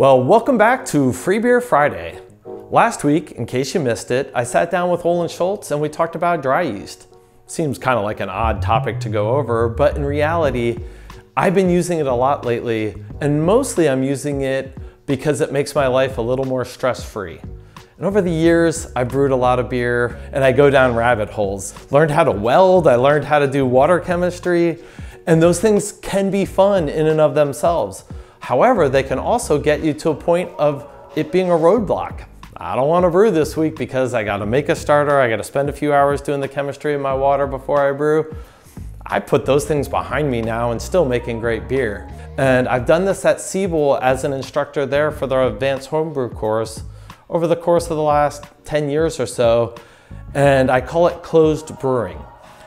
Well, welcome back to Free Beer Friday. Last week, in case you missed it, I sat down with Olin Schultz and we talked about dry yeast. Seems kind of like an odd topic to go over, but in reality, I've been using it a lot lately, and mostly I'm using it because it makes my life a little more stress-free. And over the years, I brewed a lot of beer and I go down rabbit holes. Learned how to weld, I learned how to do water chemistry, and those things can be fun in and of themselves. However, they can also get you to a point of it being a roadblock. I don't want to brew this week because I got to make a starter, I got to spend a few hours doing the chemistry of my water before I brew. I put those things behind me now and still making great beer. And I've done this at Siebel as an instructor there for their advanced homebrew course over the course of the last 10 years or so, and I call it closed brewing.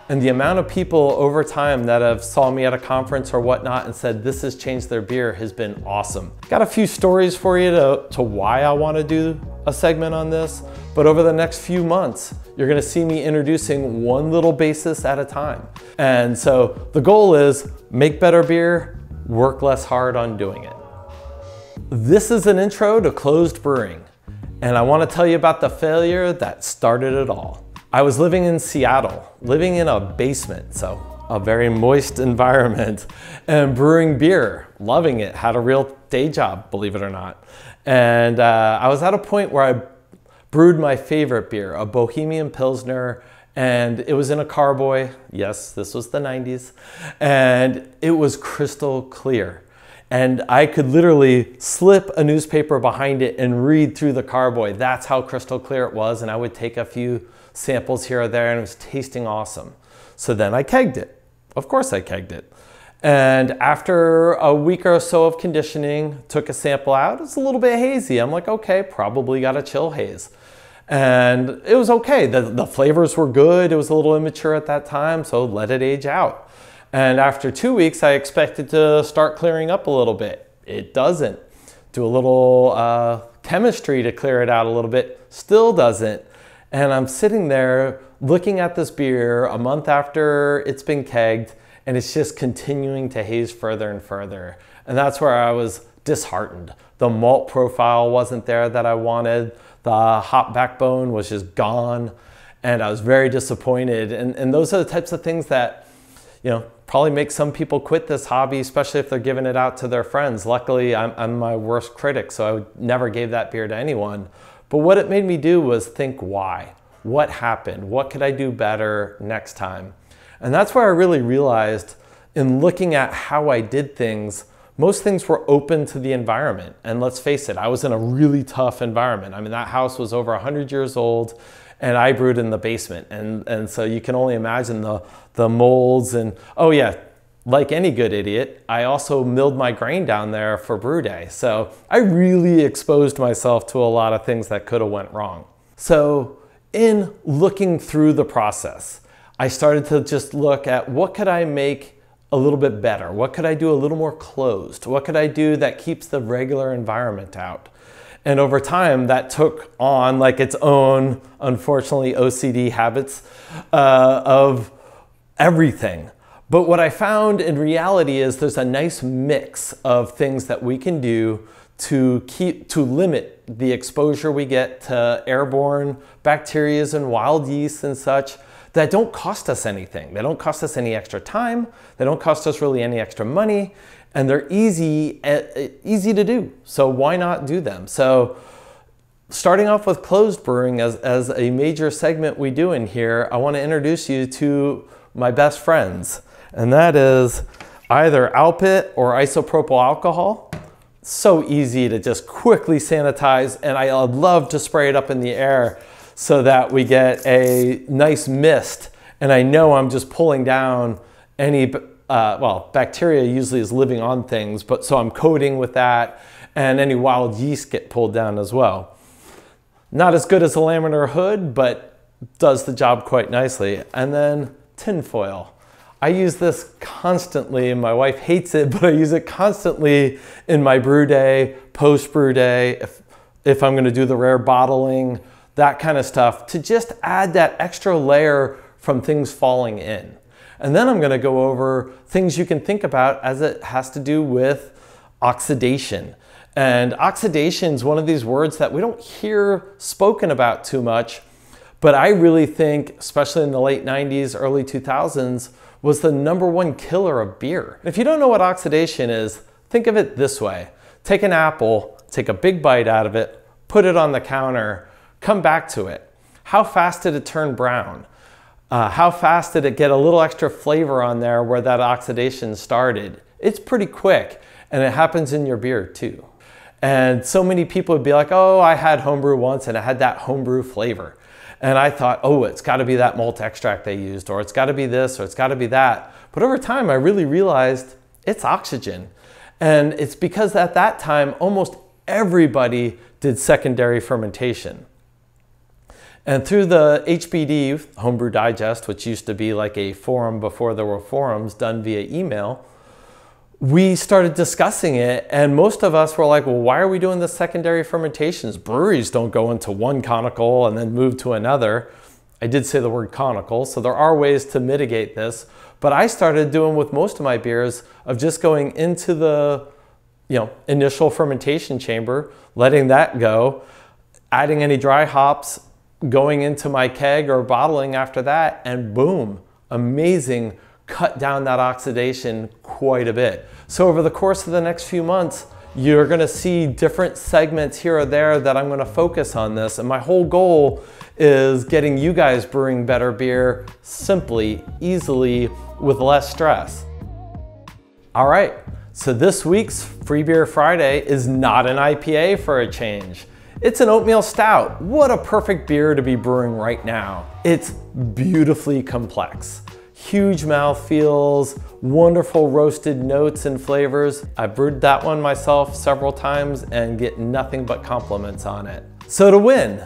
And the amount of people over time that have saw me at a conference or whatnot and said this has changed their beer has been awesome. Got a few stories for you to why I want to do a segment on this, but over the next few months, you're gonna see me introducing one little basis at a time. And so the goal is make better beer, work less hard on doing it. This is an intro to closed brewing, and I want to tell you about the failure that started it all. I was living in Seattle, living in a basement, so a very moist environment, and brewing beer, loving it, had a real day job, believe it or not. And I was at a point where I brewed my favorite beer, a Bohemian Pilsner, and it was in a carboy. Yes, this was the 90s, and it was crystal clear. And I could literally slip a newspaper behind it and read through the carboy. That's how crystal clear it was, and I would take a few samples here or there, and it was tasting awesome. So then I kegged it. Of course I kegged it. And after a week or so of conditioning, took a sample out. It was a little bit hazy. I'm like, okay, probably got a chill haze. And it was okay. The flavors were good. It was a little immature at that time, so let it age out. And after 2 weeks, I expected to start clearing up a little bit. It doesn't. Do a little chemistry to clear it out a little bit. Still doesn't. And I'm sitting there looking at this beer a month after it's been kegged, and it's just continuing to haze further and further. And that's where I was disheartened. The malt profile wasn't there that I wanted. The hop backbone was just gone, and I was very disappointed. And those are the types of things that, you know, probably make some people quit this hobby, especially if they're giving it out to their friends. Luckily, I'm my worst critic, so I never gave that beer to anyone. But what it made me do was think why. What happened? What could I do better next time? And that's where I really realized in looking at how I did things, most things were open to the environment. And let's face it, I was in a really tough environment. I mean, that house was over 100 years old and I brewed in the basement. And so you can only imagine the molds and, oh yeah, like any good idiot, I also milled my grain down there for brew day. So I really exposed myself to a lot of things that could have went wrong. So in looking through the process, I started to just look at what could I make a little bit better? What could I do a little more closed? What could I do that keeps the regular environment out? And over time, that took on like its own, unfortunately, OCD habits of everything. But what I found in reality is there's a nice mix of things that we can do to limit the exposure we get to airborne bacteria and wild yeast and such that don't cost us anything. They don't cost us any extra time. They don't cost us really any extra money, and they're easy to do. So why not do them? So starting off with closed brewing as a major segment we do in here, I want to introduce you to my best friends. And that is either Alpit or isopropyl alcohol. So easy to just quickly sanitize, and I love to spray it up in the air so that we get a nice mist. And I know I'm just pulling down any, well, bacteria usually is living on things, but so I'm coating with that, and any wild yeast get pulled down as well. Not as good as a laminar hood, but does the job quite nicely. And then tinfoil. I use this constantly, and my wife hates it, but I use it constantly in my brew day, post brew day, if I'm gonna do the rare bottling, that kind of stuff, to just add that extra layer from things falling in. And then I'm gonna go over things you can think about as it has to do with oxidation And oxidation is one of these words that we don't hear spoken about too much, but I really think, especially in the late 90s, early 2000s, was the #1 killer of beer. If you don't know what oxidation is, think of it this way. Take an apple, take a big bite out of it, put it on the counter, come back to it. How fast did it turn brown? How fast did it get a little extra flavor on there where that oxidation started? It's pretty quick, and it happens in your beer too. And so many people would be like, oh, I had homebrew once and it had that homebrew flavor. And I thought, oh, it's got to be that malt extract they used, or it's got to be this, or it's got to be that. But over time, I really realized it's oxygen. And it's because at that time, almost everybody did secondary fermentation. And through the HBD, Homebrew Digest, which used to be like a forum before there were forums done via email, we started discussing it, and most of us were like, well, why are we doing the secondary fermentations? Breweries don't go into one conical and then move to another. I did say the word conical, so there are ways to mitigate this, but I started doing with most of my beers of just going into the initial fermentation chamber, letting that go, adding any dry hops, going into my keg or bottling after that, and boom, amazing, cut down that oxidation quite a bit. So over the course of the next few months, you're gonna see different segments here or there that I'm gonna focus on this. And my whole goal is getting you guys brewing better beer simply, easily, with less stress. All right, so this week's Free Beer Friday is not an IPA for a change. It's an oatmeal stout. What a perfect beer to be brewing right now. It's beautifully complex. Huge mouthfeels, wonderful roasted notes and flavors. I brewed that one myself several times and get nothing but compliments on it. So to win,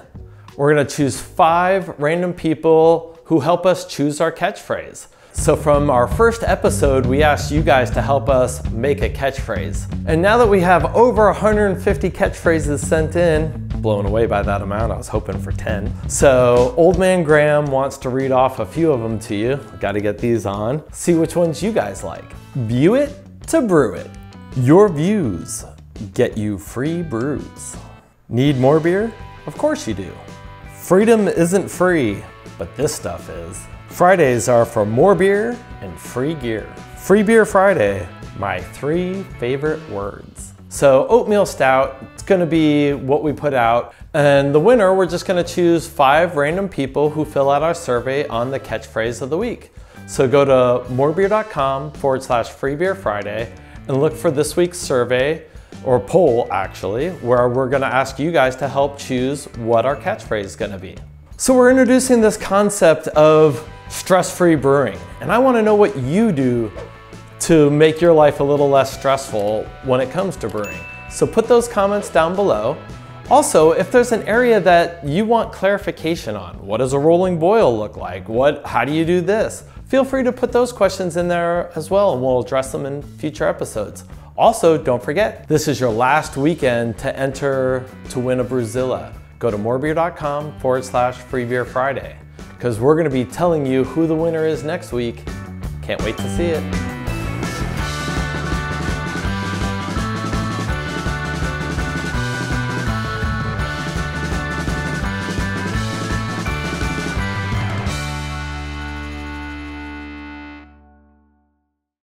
we're gonna choose 5 random people who help us choose our catchphrase. So from our first episode, we asked you guys to help us make a catchphrase. And now that we have over 150 catchphrases sent in, blown away by that amount, I was hoping for 10. So Old Man Graham wants to read off a few of them to you. Got to get these on. See which ones you guys like. View it to brew it. Your views get you free brews. Need more beer? Of course you do. Freedom isn't free, but this stuff is. Fridays are for more beer and free gear. Free Beer Friday, my 3 favorite words. So Oatmeal Stout, it's gonna be what we put out. And the winner, we're just gonna choose 5 random people who fill out our survey on the catchphrase of the week. So go to morebeer.com/Free Beer Friday and look for this week's survey, or poll actually, where we're gonna ask you guys to help choose what our catchphrase is gonna be. So we're introducing this concept of stress-free brewing, and I want to know what you do to make your life a little less stressful when it comes to brewing. So put those comments down below. Also, if there's an area that you want clarification on, what does a rolling boil look like? How do you do this? Feel free to put those questions in there as well, and we'll address them in future episodes. Also, don't forget, this is your last weekend to enter to win a Brewzilla. Go to morebeer.com/Free Beer Friday, because we're going to be telling you who the winner is next week. Can't wait to see it.